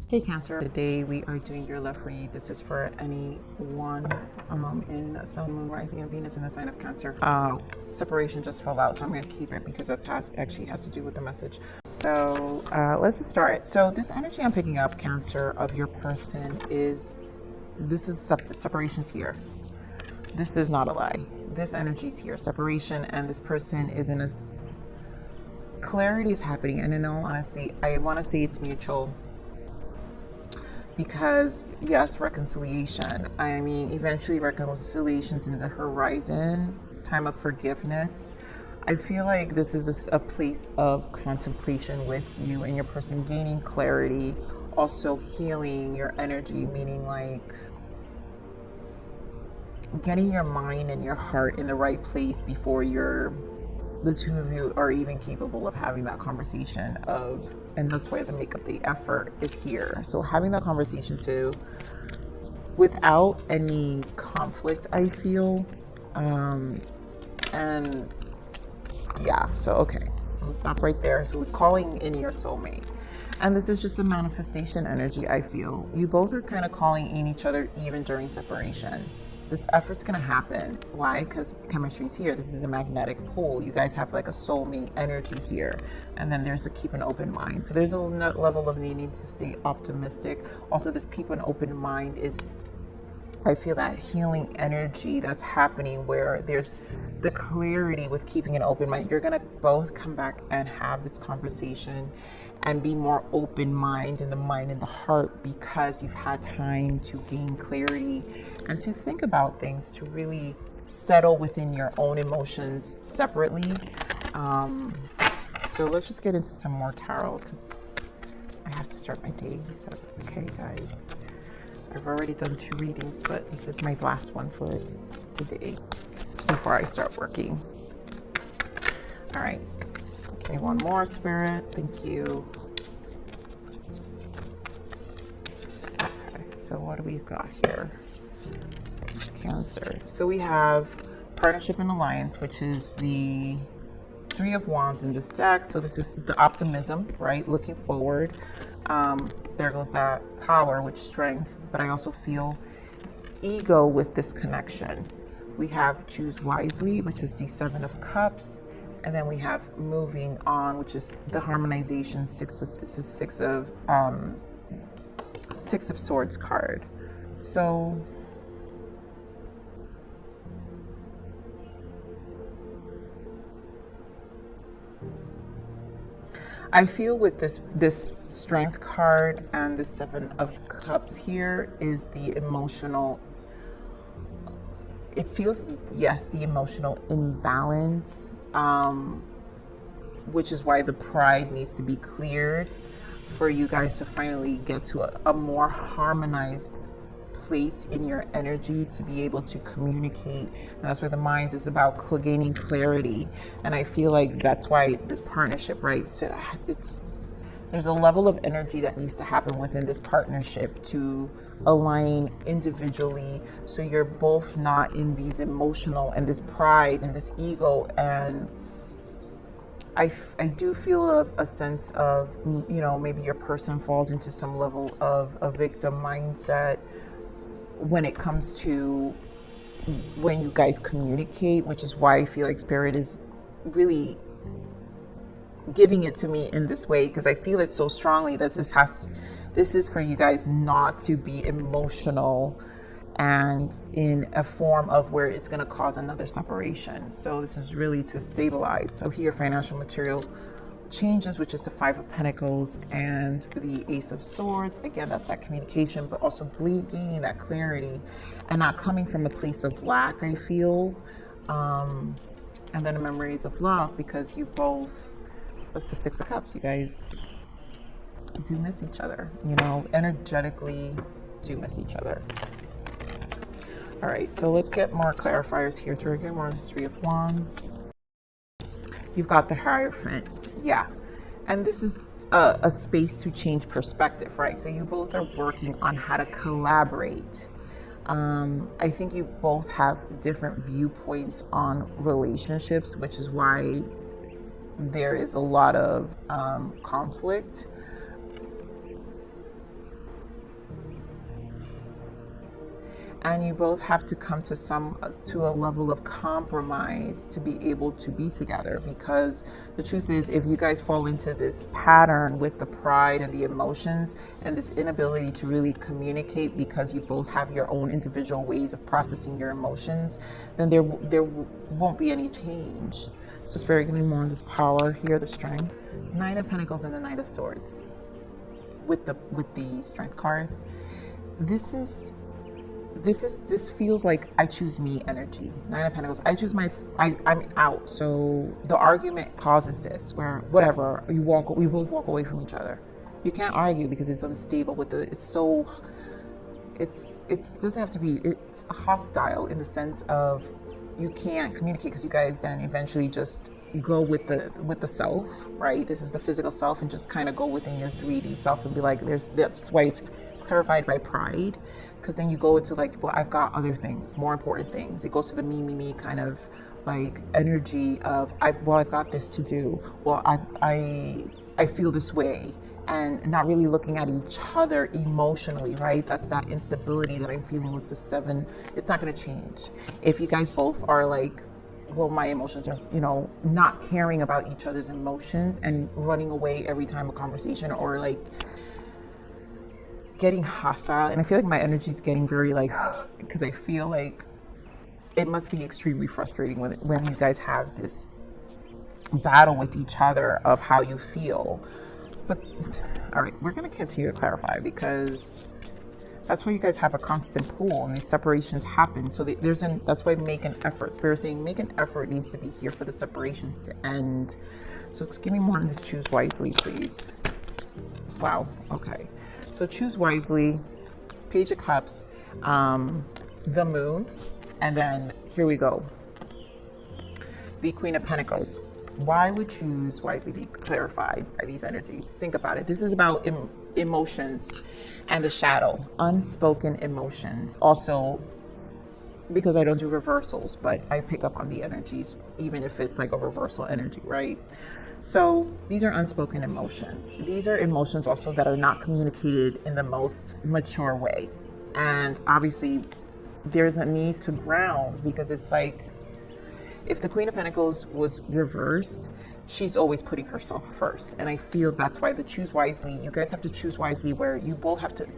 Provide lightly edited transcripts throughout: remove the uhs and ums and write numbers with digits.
Hey Cancer, today we are doing your love read. This is for anyone in Sun, Moon, Rising, and Venus in the sign of Cancer. Separation just fell out, so I'm going to keep it because that actually has to do with the message. So let's just start. So this energy I'm picking up, Cancer, of your person is, separation's here. This is not a lie. This energy is here, separation, and this person is in a, clarity is happening, and in all honesty, I want to say it's mutual. Because yes, reconciliation. I mean, eventually reconciliation's in the horizon. Time of forgiveness. I feel like this is a place of contemplation with you and your person, gaining clarity, also healing your energy, meaning like getting your mind and your heart in the right place before the two of you are even capable of having that conversation of, and that's why the makeup, the effort is here. So having that conversation too, without any conflict, I feel, and yeah, so okay, I'm gonna stop right there. So we're calling in your soulmate, and this is just a manifestation energy. I feel you both are kind of calling in each other even during separation. This effort's gonna happen. Why? Because chemistry's here. This is a magnetic pull. You guys have like a soulmate energy here. And then there's a keep an open mind. So there's a level of needing to stay optimistic. Also, this keep an open mind is, I feel that healing energy that's happening where there's the clarity with keeping an open mind. You're gonna both come back and have this conversation and be more open mind in the mind and the heart, because you've had time to gain clarity and to think about things, to really settle within your own emotions separately. So let's just get into some more tarot because I have to start my day. So, okay, guys. I've already done 2 readings, but this is my last one for today before I start working. All right. Okay, one more, Spirit. Thank you. Okay, so what do we got here? Cancer. So we have partnership and alliance, which is the 3 of Wands in this deck. So this is the optimism, right? Looking forward. There goes that power, which strength, but I also feel ego with this connection. We have choose wisely, which is the 7 of Cups. And then we have moving on, which is the harmonization. Six of Swords card. So I feel with this strength card and the 7 of Cups here is the emotional. It feels, yes, the emotional imbalance. Which is why the pride needs to be cleared for you guys to finally get to a more harmonized place in your energy to be able to communicate. And that's where the mind is about gaining clarity. And I feel like that's why the partnership, right? So there's a level of energy that needs to happen within this partnership to align individually, so you're both not in these emotional and this pride and this ego. And I do feel a sense of, you know, maybe your person falls into some level of a victim mindset when it comes to when you guys communicate, which is why I feel like Spirit is really giving it to me in this way, because I feel it so strongly that this is for you guys not to be emotional and in a form of where it's going to cause another separation. So this is really to stabilize. So here, financial material changes, which is the 5 of Pentacles and the Ace of Swords. Again, that's that communication, but also gaining that clarity and not coming from a place of lack, I feel. And then the memories of love, because you both, that's the 6 of Cups, you guys do miss each other, you know, energetically do miss each other. All right, so let's get more clarifiers here. So we're getting more of the 3 of Wands. You've got the Hierophant. Yeah. And this is a space to change perspective, right? So you both are working on how to collaborate. I think you both have different viewpoints on relationships, which is why there is a lot of conflict. and you both have to come to a level of compromise to be able to be together, because the truth is, if you guys fall into this pattern with the pride and the emotions and this inability to really communicate because you both have your own individual ways of processing your emotions, then there won't be any change. So Spirit, give me more on this power here, the strength. Nine of Pentacles and the Knight of Swords with the Strength card. This feels like I choose me energy. Nine of Pentacles. I'm out. So the argument causes this, where whatever, we both walk away from each other. You can't argue because it's unstable it doesn't have to be, it's hostile in the sense of you can't communicate, because you guys then eventually just go with the self, right? This is the physical self, and just kind of go within your 3D self and be like, that's why it's clarified by pride, because then you go into like, well, I've got other things, more important things. It goes to the me kind of like energy of I've got this to do. Well, I feel this way, and not really looking at each other emotionally, right? That's that instability that I'm feeling with the 7. It's not going to change. If you guys both are like, well, my emotions are, not caring about each other's emotions and running away every time a conversation, or like getting hostile. And I feel like my energy is getting very like, because I feel like it must be extremely frustrating when you guys have this battle with each other of how you feel. But all right, we're going to continue to clarify, because that's why you guys have a constant pool and these separations happen. So that's why make an effort. Spirit saying make an effort needs to be here for the separations to end. So just give me more on this. Choose wisely, please. Wow. Okay. So choose wisely. Page of Cups, the Moon, and then here we go. The Queen of Pentacles. Why would choose wisely be clarified by these energies? Think about it. This is about emotions and the shadow, unspoken emotions. Also, because I don't do reversals, but I pick up on the energies, even if it's like a reversal energy, right? So these are unspoken emotions. These are emotions also that are not communicated in the most mature way. And obviously there's a need to ground, because it's like, if the Queen of Pentacles was reversed, she's always putting herself first. And I feel that's why the choose wisely, you guys have to choose wisely, where you both have to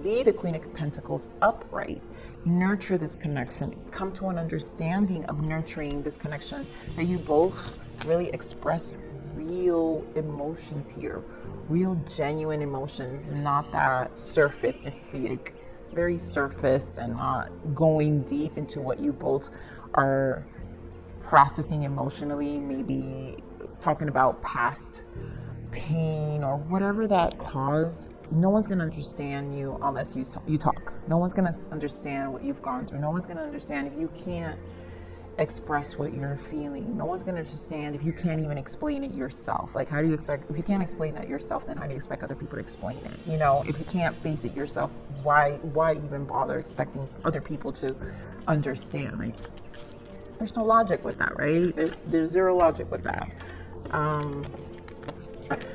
be the Queen of Pentacles upright, nurture this connection, come to an understanding of nurturing this connection, that you both really express real emotions here, real genuine emotions, not that surface, like very surface, and not going deep into what you both are processing emotionally, maybe talking about past pain or whatever that caused. No one's going to understand you unless you talk. No one's going to understand what you've gone through. No one's going to understand if you can't express what you're feeling. No one's going to understand if you can't even explain it yourself. Like, how do you expect, if you can't explain that yourself, then how do you expect other people to explain it? If you can't face it yourself, why even bother expecting other people to understand? Like, there's no logic with that, right? There's zero logic with that.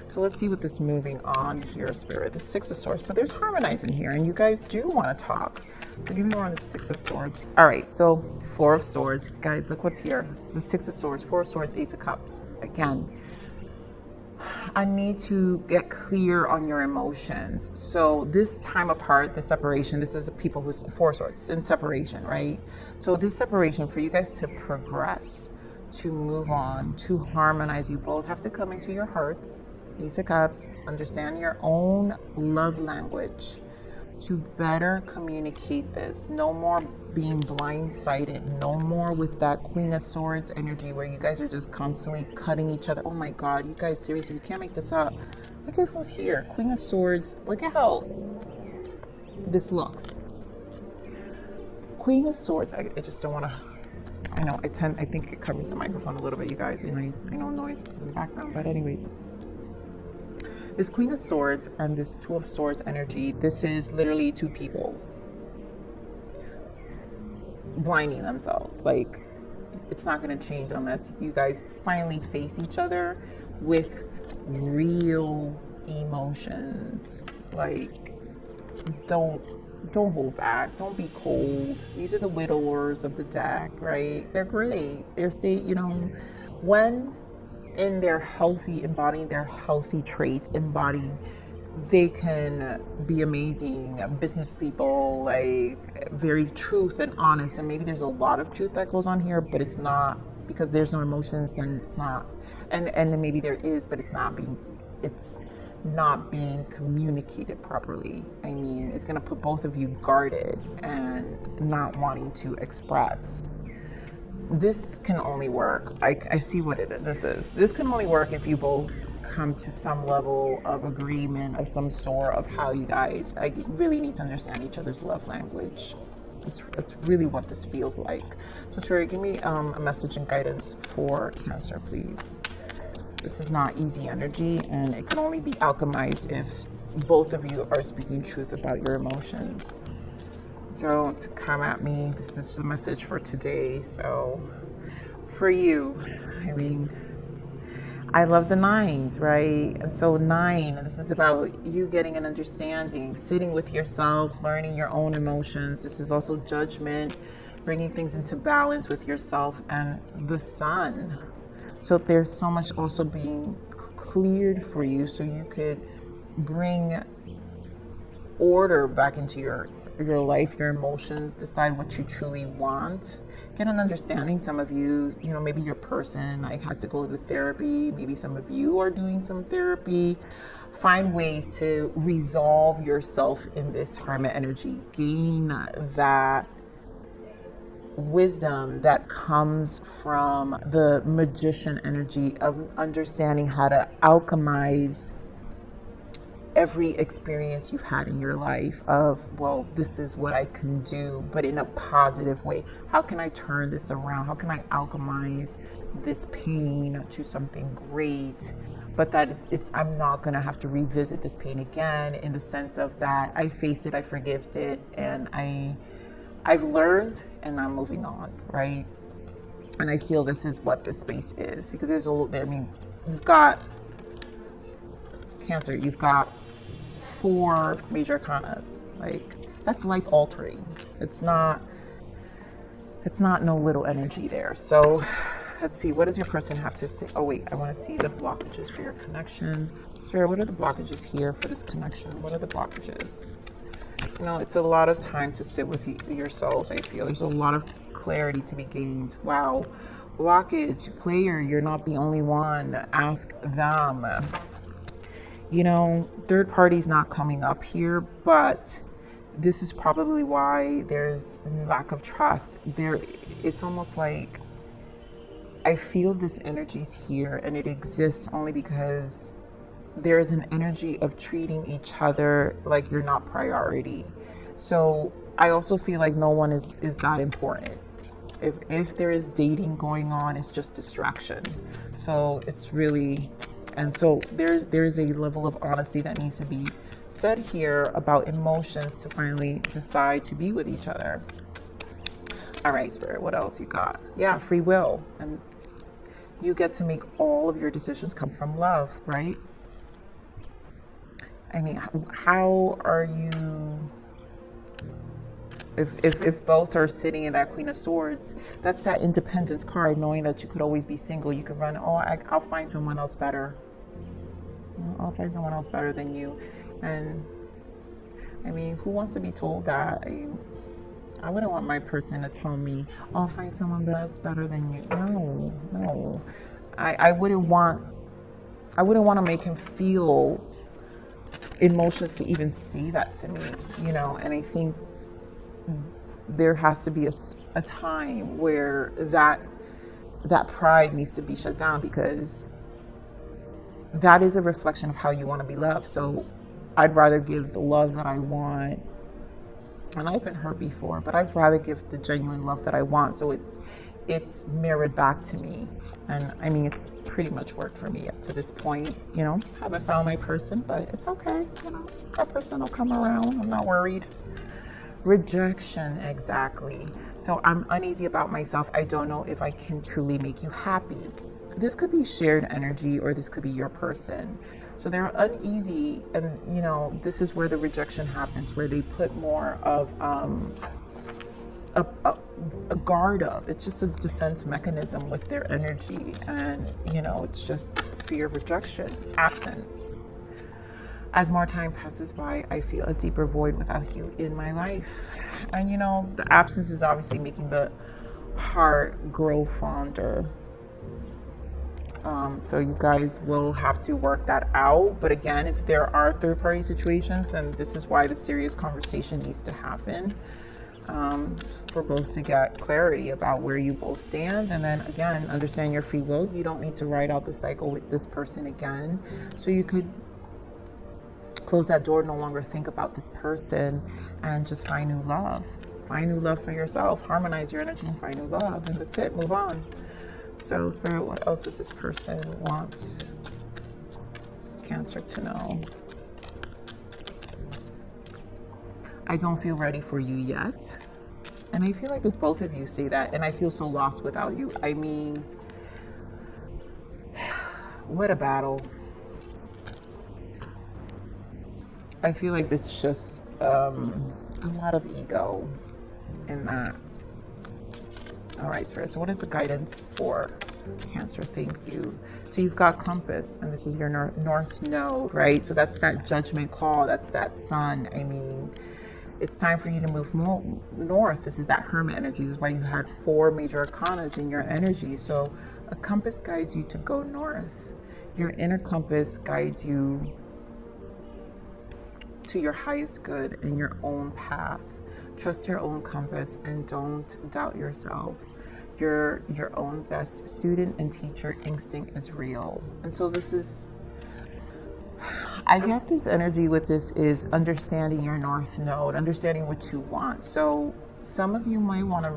So let's see what this moving on here, Spirit. The Six of Swords, but there's harmonizing here, and you guys do want to talk. So give me more on the Six of Swords. All right, so Four of Swords. Guys, look what's here. The Six of Swords, Four of Swords, Eight of Cups. Again, I need to get clear on your emotions. So this time apart, the separation, this is people who's Four of Swords in separation, right? So this separation, for you guys to progress, to move on, to harmonize, you both have to come into your hearts, Ace of Cups, understand your own love language to better communicate this. No more being blindsided. No more with that Queen of Swords energy where you guys are just constantly cutting each other. Oh my God, you guys, seriously, you can't make this up. Look at who's here. Queen of Swords. Look at how this looks. Queen of Swords. I just don't want to. I think it covers the microphone a little bit, you guys. And I know noises in the background, but anyways. This Queen of Swords and this Two of Swords energy, this is literally two people blinding themselves. Like, it's not going to change unless you guys finally face each other with real emotions. Like, don't Don't hold back. Don't be cold. These are the widowers of the deck, right? They're great. They're when in their healthy, embodying their healthy traits, embodying, they can be amazing business people, like very truth and honest. And maybe there's a lot of truth that goes on here, but it's not, because there's no emotions, then it's not. And then maybe there is, but it's not being communicated properly. I mean, it's going to put both of you guarded and not wanting to express. This can only work. I see what this is. This can only work if you both come to some level of agreement of some sort of how you guys really need to understand each other's love language. It's really what this feels like. So Spirit, give me a message and guidance for Cancer, please. This is not easy energy, and it can only be alchemized if both of you are speaking truth about your emotions. Don't come at me. This is the message for today. So for you, I mean, I love the nines, right? And so 9, this is about you getting an understanding, sitting with yourself, learning your own emotions. This is also judgment, bringing things into balance with yourself and the sun. So there's so much also being cleared for you so you could bring order back into your life, your emotions, decide what you truly want, get an understanding. Some of you, maybe your person had to go to therapy. Maybe some of you are doing some therapy. Find ways to resolve yourself in this Hermit energy. Gain that wisdom that comes from the Magician energy of understanding how to alchemize every experience you've had in your life of, well, this is what I can do, but in a positive way. How can I turn this around? How can I alchemize this pain to something great? But that I'm not going to have to revisit this pain again, in the sense of that I faced it, I forgived it, and I've learned and I'm moving on, right? And I feel this is what this space is, because you've got Cancer, you've got 4 major arcanas. Like, that's life altering. It's not no little energy there. So let's see, what does your person have to say? Oh wait, I want to see the blockages for your connection. Spirit, what are the blockages here for this connection? What are the blockages? It's a lot of time to sit with yourselves. I feel there's a lot of clarity to be gained. Wow. Blockage, player, you're not the only one. Ask them. Third party's not coming up here, but this is probably why there's lack of trust. It's almost like I feel this energy's here, and it exists only because there is an energy of treating each other like you're not priority. So I also feel like no one is that important. If there is dating going on, it's just distraction. So it's really, and so there's a level of honesty that needs to be said here about emotions to finally decide to be with each other. All right, Spirit, what else you got? Yeah, free will. And you get to make all of your decisions come from love, right? I mean, how are you, if both are sitting in that Queen of Swords, that's that independence card, knowing that you could always be single. You could run, I'll find someone else better. I'll find someone else better than you. And I mean, who wants to be told that? I wouldn't want my person to tell me, I'll find someone that's better than you. No. I wouldn't want to make him feel emotions to even say that to me, and I think there has to be a time where that pride needs to be shut down, because that is a reflection of how you want to be loved. So I'd rather give the love that I want, and I've been hurt before, but I'd rather give the genuine love that I want, so it's mirrored back to me. And I mean, it's pretty much worked for me up to this point. Haven't found my person, but it's okay. That person will come around. I'm not worried. Rejection, exactly. So I'm uneasy about myself. I don't know if I can truly make you happy. this could be shared energy, or this could be your person. So they're uneasy, and you know, this is where the rejection happens, where they put more of a guard up. It's just a defense mechanism with their energy, and you know, it's just fear of rejection, absence. As more time passes by, I feel a deeper void without you in my life. And you know, the absence is obviously making the heart grow fonder. So you guys will have to work that out. But again, if there are third-party situations, then this is why the serious conversation needs to happen, for both to get clarity about where you both stand. And then again, understand your free will. You don't need to ride out the cycle with this person again. So you could close that door, no longer think about this person, and just find new love. Find new love for yourself. Harmonize your energy and find new love. And that's it. Move on. So, Spirit, what else does this person want Cancer to know? I don't feel ready for you yet. And I feel like if both of you say that, and I feel so lost without you. I mean, what a battle. I feel like it's just a lot of ego in that. All right, Spirit, so what is the guidance for Cancer? Thank you. So you've got compass, and this is your north node, right? So that's that judgment call. That's that sun. I mean, it's time for you to move north. This is that hermit energy. This is why you had 4 major arcanas in your energy. So a compass guides you to go north. Your inner compass guides you to your highest good and your own path. Trust your own compass and don't doubt yourself. Your own best student and teacher instinct is real. And so this is, I get this energy with this is understanding your north node, understanding what you want. So some of you might want to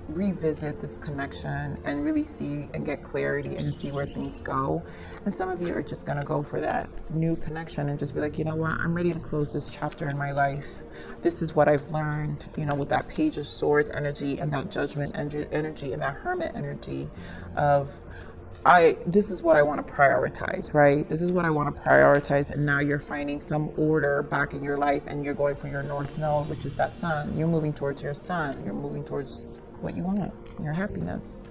revisit this connection and really see and get clarity and see where things go. And some of you are just going to go for that new connection and just be like, you know what, I'm ready to close this chapter in my life. This is what I've learned, you know, with that Page of Swords energy and that Judgment energy and that Hermit energy of, this is what I want to prioritize, right? This is what I want to prioritize. And now you're finding some order back in your life, and you're going for your north node, which is that sun. You're moving towards your sun. You're moving towards what you want, your happiness,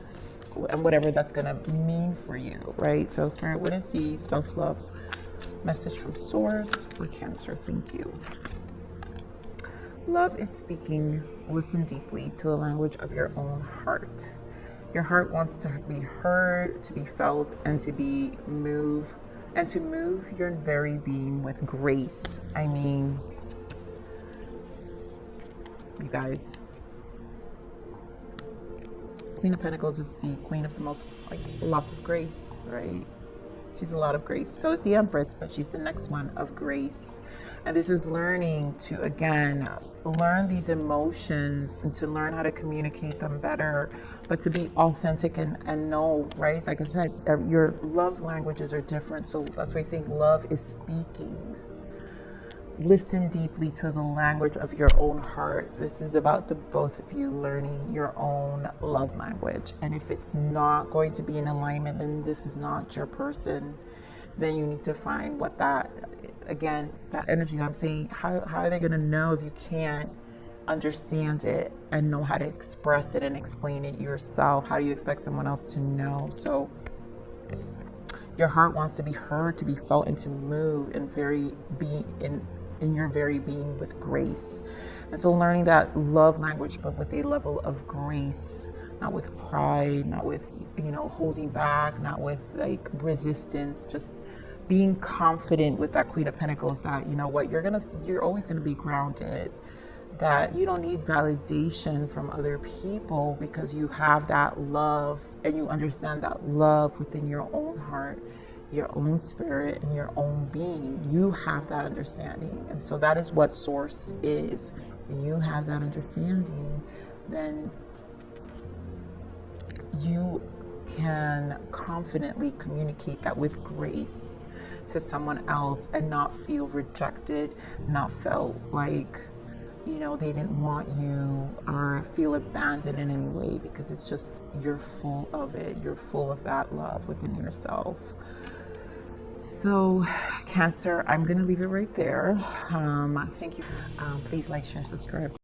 and whatever that's going to mean for you, right? So Spirit, what is the self-love message from Source for Cancer? Thank you. Love is speaking. Listen deeply to the language of your own heart. Your heart wants to be heard, to be felt, and to move your very being with grace. I mean, you guys, Queen of Pentacles is the queen of the most, like, lots of grace, right? She's a lot of grace. So is the Empress, but she's the next one of grace. And this is learning to, again, learn these emotions and to learn how to communicate them better, but to be authentic and know, right? Like I said, your love languages are different. So that's why I'm saying love is speaking. Listen deeply to the language of your own heart. This is about the both of you learning your own love language. And if it's not going to be in alignment, then this is not your person. Then you need to find what that, again, that energy I'm saying, how are they going to know if you can't understand it and know how to express it and explain it yourself? How do you expect someone else to know? So your heart wants to be heard, to be felt, and to move and in your very being with grace. And so learning that love language, but with a level of grace, not with pride, not with, you know, holding back, not with like resistance, just being confident with that Queen of Pentacles that, you know what, you're always going to be grounded, that you don't need validation from other people because you have that love and you understand that love within your own heart, your own spirit, and your own being. You have that understanding. And so that is what Source is. When you have that understanding, then you can confidently communicate that with grace to someone else and not feel rejected, not felt like you know, they didn't want you or feel abandoned in any way, because it's just, you're full of it. You're full of that love within yourself. So Cancer, I'm going to leave it right there. Thank you. Please like, share, subscribe.